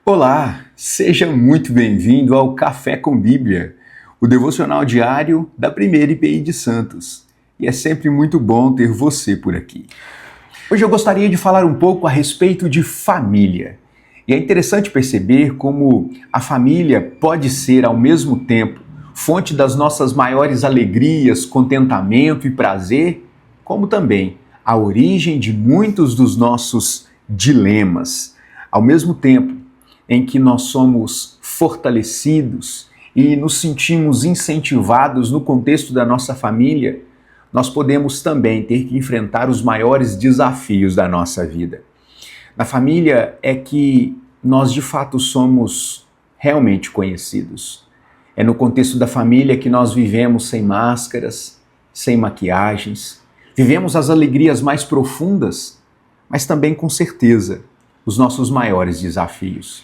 Olá, seja muito bem-vindo ao Café com Bíblia, o devocional diário da Primeira IPI de Santos. E é sempre muito bom ter você por aqui. Hoje eu gostaria de falar um pouco a respeito de família. E é interessante perceber como a família pode ser, ao mesmo tempo, fonte das nossas maiores alegrias, contentamento e prazer, como também a origem de muitos dos nossos dilemas. Ao mesmo tempo em que nós somos fortalecidos e nos sentimos incentivados no contexto da nossa família, nós podemos também ter que enfrentar os maiores desafios da nossa vida. Na família é que nós de fato somos realmente conhecidos. É no contexto da família que nós vivemos sem máscaras, sem maquiagens, vivemos as alegrias mais profundas, mas também com certeza os nossos maiores desafios.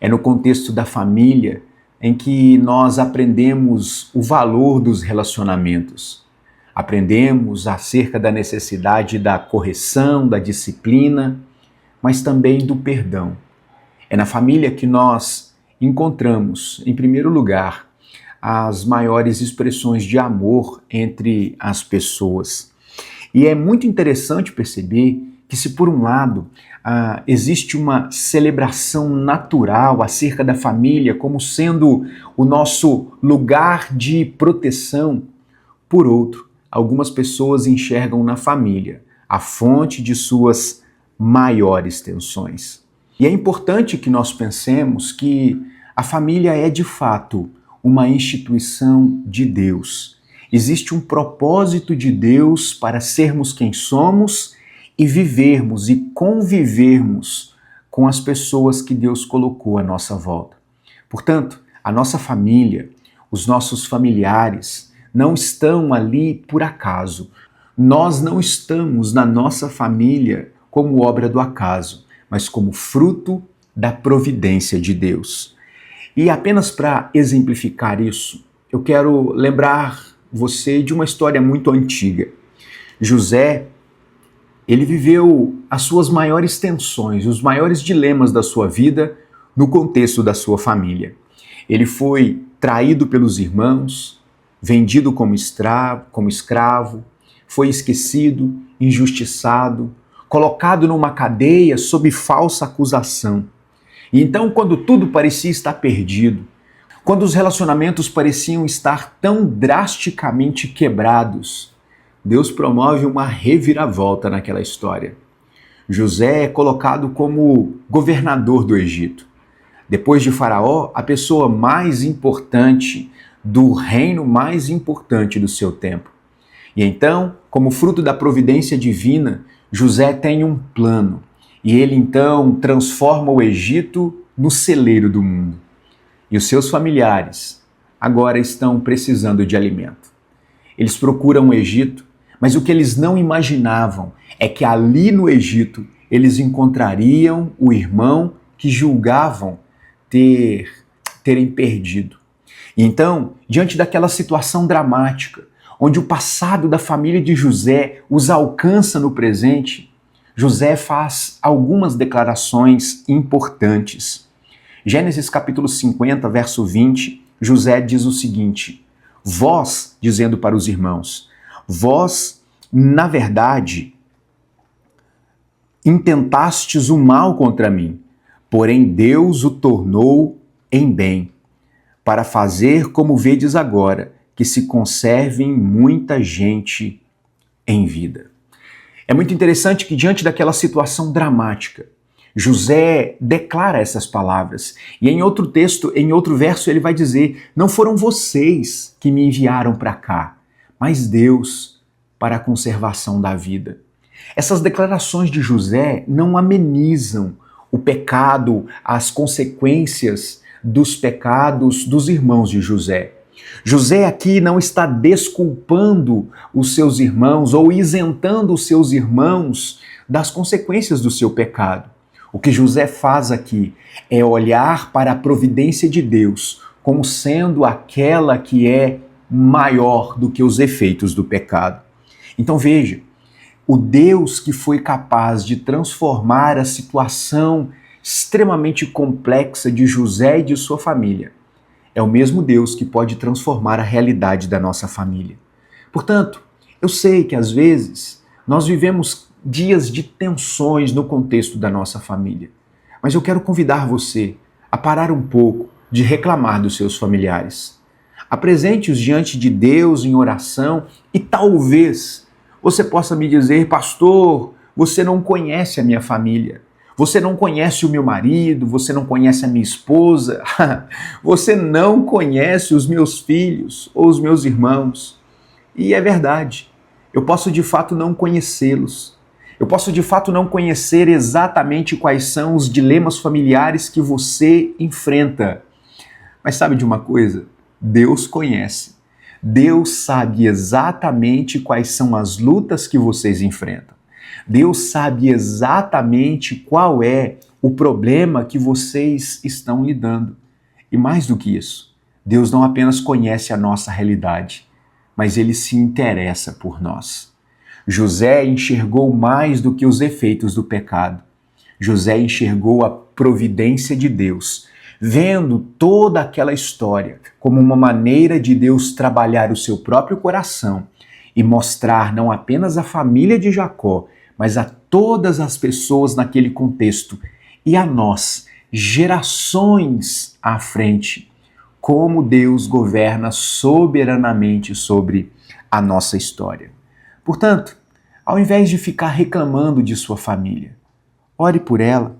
É no contexto da família em que nós aprendemos o valor dos relacionamentos. Aprendemos acerca da necessidade da correção, da disciplina, mas também do perdão. É na família que nós encontramos, em primeiro lugar, as maiores expressões de amor entre as pessoas. E é muito interessante perceber que, se por um lado existe uma celebração natural acerca da família como sendo o nosso lugar de proteção, por outro, algumas pessoas enxergam na família a fonte de suas maiores tensões. E é importante que nós pensemos que a família é de fato uma instituição de Deus. Existe um propósito de Deus para sermos quem somos e vivermos e convivermos com as pessoas que Deus colocou à nossa volta. Portanto, a nossa família, os nossos familiares, não estão ali por acaso. Nós não estamos na nossa família como obra do acaso, mas como fruto da providência de Deus. E apenas para exemplificar isso, eu quero lembrar você de uma história muito antiga. José, ele viveu as suas maiores tensões, os maiores dilemas da sua vida no contexto da sua família. Ele foi traído pelos irmãos, vendido como escravo, foi esquecido, injustiçado, colocado numa cadeia sob falsa acusação. E então, quando tudo parecia estar perdido, quando os relacionamentos pareciam estar tão drasticamente quebrados, Deus promove uma reviravolta naquela história. José é colocado como governador do Egito. Depois de Faraó, a pessoa mais importante do reino mais importante do seu tempo. E então, como fruto da providência divina, José tem um plano. E ele então transforma o Egito no celeiro do mundo. E os seus familiares agora estão precisando de alimento. Eles procuram o Egito, mas o que eles não imaginavam é que ali no Egito eles encontrariam o irmão que julgavam terem perdido. E então, diante daquela situação dramática, onde o passado da família de José os alcança no presente, José faz algumas declarações importantes. Gênesis capítulo 50, verso 20, José diz o seguinte: vós, dizendo para os irmãos, vós, na verdade, intentastes o mal contra mim, porém Deus o tornou em bem, para fazer como vedes agora, que se conservem muita gente em vida. É muito interessante que, diante daquela situação dramática, José declara essas palavras. E em outro texto, em outro verso, ele vai dizer: não foram vocês que me enviaram para cá, mas Deus para a conservação da vida. Essas declarações de José não amenizam o pecado, as consequências dos pecados dos irmãos de José. José aqui não está desculpando os seus irmãos ou isentando os seus irmãos das consequências do seu pecado. O que José faz aqui é olhar para a providência de Deus como sendo aquela que é maior do que os efeitos do pecado. Então veja, o Deus que foi capaz de transformar a situação extremamente complexa de José e de sua família, é o mesmo Deus que pode transformar a realidade da nossa família. Portanto, eu sei que às vezes nós vivemos dias de tensões no contexto da nossa família, mas eu quero convidar você a parar um pouco de reclamar dos seus familiares. Apresente-os diante de Deus em oração e talvez você possa me dizer: pastor, você não conhece a minha família. Você não conhece o meu marido, você não conhece a minha esposa, você não conhece os meus filhos ou os meus irmãos. E é verdade, eu posso de fato não conhecê-los. Eu posso de fato não conhecer exatamente quais são os dilemas familiares que você enfrenta. Mas sabe de uma coisa? Deus conhece. Deus sabe exatamente quais são as lutas que vocês enfrentam. Deus sabe exatamente qual é o problema que vocês estão lidando. E mais do que isso, Deus não apenas conhece a nossa realidade, mas Ele se interessa por nós. José enxergou mais do que os efeitos do pecado. José enxergou a providência de Deus, vendo toda aquela história como uma maneira de Deus trabalhar o seu próprio coração e mostrar não apenas a família de Jacó, mas a todas as pessoas naquele contexto e a nós, gerações à frente, como Deus governa soberanamente sobre a nossa história. Portanto, ao invés de ficar reclamando de sua família, ore por ela.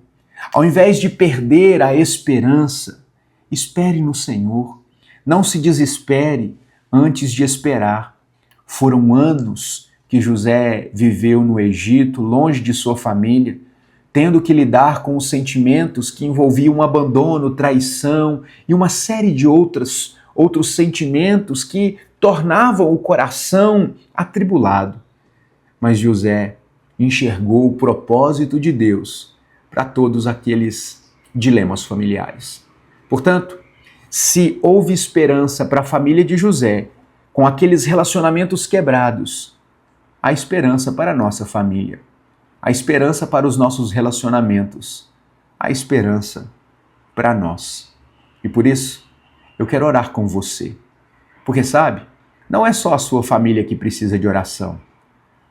Ao invés de perder a esperança, espere no Senhor. Não se desespere antes de esperar. Foram anos que José viveu no Egito, longe de sua família, tendo que lidar com os sentimentos que envolviam abandono, traição e uma série de outros sentimentos que tornavam o coração atribulado. Mas José enxergou o propósito de Deus para todos aqueles dilemas familiares. Portanto, se houve esperança para a família de José, com aqueles relacionamentos quebrados, há esperança para a nossa família, há esperança para os nossos relacionamentos, há esperança para nós. E por isso, eu quero orar com você. Porque sabe, não é só a sua família que precisa de oração,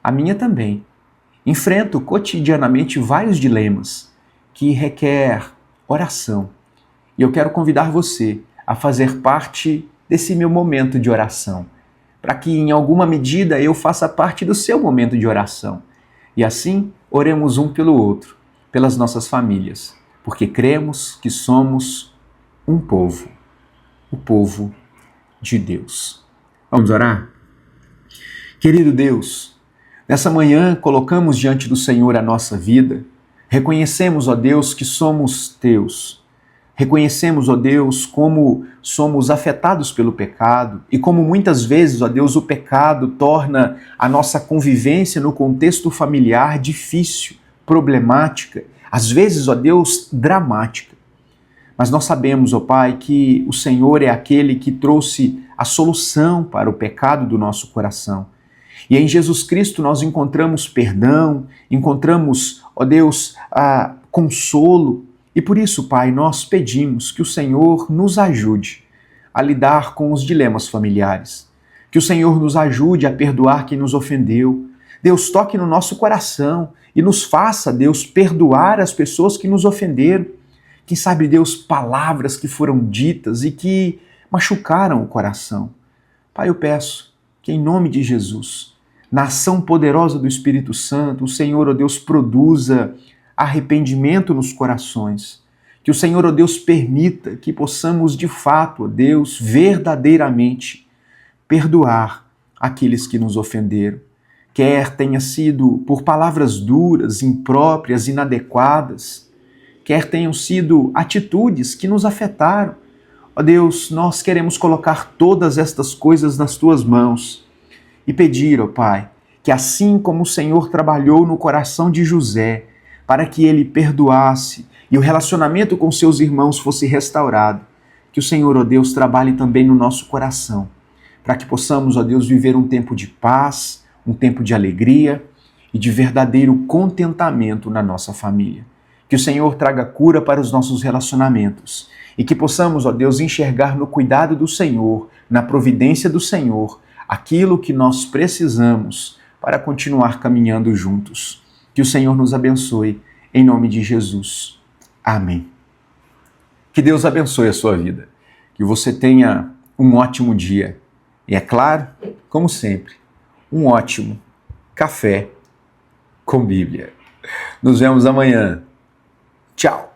a minha também. Enfrento cotidianamente vários dilemas que requer oração. E eu quero convidar você a fazer parte desse meu momento de oração, para que em alguma medida eu faça parte do seu momento de oração. E assim, oremos um pelo outro, pelas nossas famílias, porque cremos que somos um povo, o povo de Deus. Vamos orar? Querido Deus, nessa manhã colocamos diante do Senhor a nossa vida, reconhecemos, ó Deus, que somos teus. Reconhecemos, ó Deus, como somos afetados pelo pecado e como muitas vezes, ó Deus, o pecado torna a nossa convivência no contexto familiar difícil, problemática, às vezes, ó Deus, dramática. Mas nós sabemos, ó Pai, que o Senhor é aquele que trouxe a solução para o pecado do nosso coração. E em Jesus Cristo nós encontramos perdão, encontramos, ó Deus, consolo. E por isso, Pai, nós pedimos que o Senhor nos ajude a lidar com os dilemas familiares, que o Senhor nos ajude a perdoar quem nos ofendeu. Deus, toque no nosso coração e nos faça, Deus, perdoar as pessoas que nos ofenderam. Quem sabe, Deus, palavras que foram ditas e que machucaram o coração. Pai, eu peço que em nome de Jesus, na ação poderosa do Espírito Santo, o Senhor, ó Deus, produza arrependimento nos corações. Que o Senhor, ó Deus, permita que possamos de fato, ó Deus, verdadeiramente perdoar aqueles que nos ofenderam. Quer tenha sido por palavras duras, impróprias, inadequadas, quer tenham sido atitudes que nos afetaram. Ó Deus, nós queremos colocar todas estas coisas nas tuas mãos e pedir, ó Pai, que assim como o Senhor trabalhou no coração de José, para que ele perdoasse e o relacionamento com seus irmãos fosse restaurado, que o Senhor, ó Deus, trabalhe também no nosso coração, para que possamos, ó Deus, viver um tempo de paz, um tempo de alegria e de verdadeiro contentamento na nossa família. Que o Senhor traga cura para os nossos relacionamentos e que possamos, ó Deus, enxergar no cuidado do Senhor, na providência do Senhor, aquilo que nós precisamos para continuar caminhando juntos. Que o Senhor nos abençoe, em nome de Jesus. Amém. Que Deus abençoe a sua vida. Que você tenha um ótimo dia. E é claro, como sempre, um ótimo café com Bíblia. Nos vemos amanhã. Tchau!